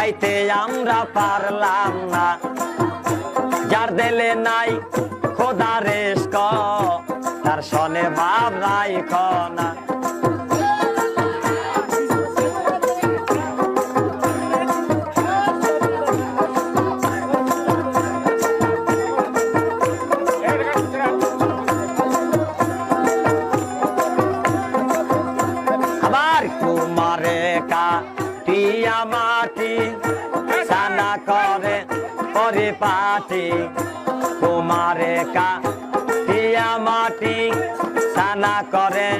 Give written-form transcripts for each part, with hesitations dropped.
পাইতে আমরা পারলাম না। যার দিলে নাই খোদা রেস্ক তার সনে ভাব রাইখ না। আবার কুমারে কাটিয়া মাটি সানা করে পরিপাটি। কুমারে কাটিয়া মাটি সানা করে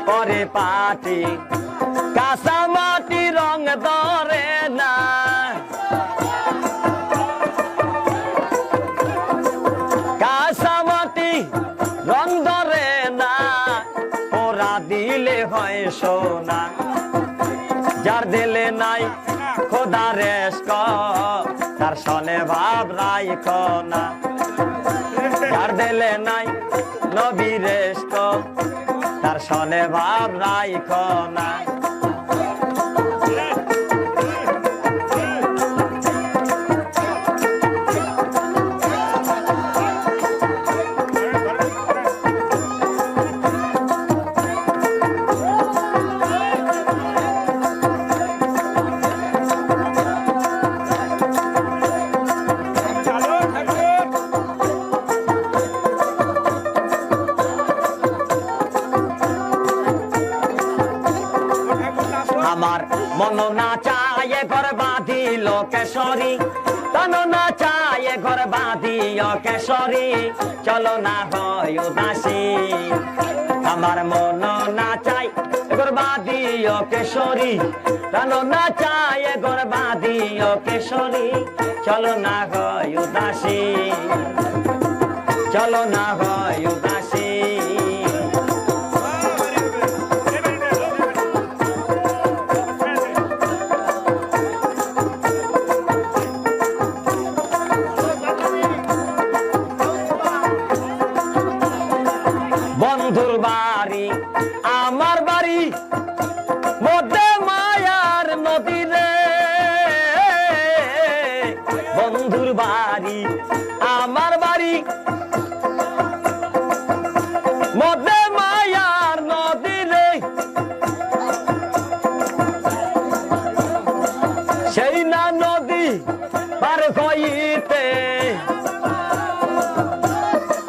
পরিপাটি। কাঁচা মাটি রং ধরে না, কাঁচা মাটি রং ধরে না, পোড়া দিলে হয় সোনা। যার দিলে নাই খোদা রেস্ক তার সনে ভাব রাইখ না। যার দিলে নাই নবী রেস্ক তার সনে ভাব রাইখ না। আমার মন না চায় ঘর বাঁধিল কেশরী, তন না চায় ঘর বাঁধিও কেশরী, চলো না হয় উদাসী। আমার মন না চায় ঘর বাঁধিও কেশরী, তন না চায় ঘর বাঁধিও কেশরী, চলো না হয় উদাসী, চলো না হয় উদাসী। বন্ধুর বাড়ি আমার বাড়ি মধ্যে মায়ার নদী রে। বন্ধুর বাড়ি আমার বাড়ি মধ্যে মায়ার নদী রে। সেই না নদী পার হইতে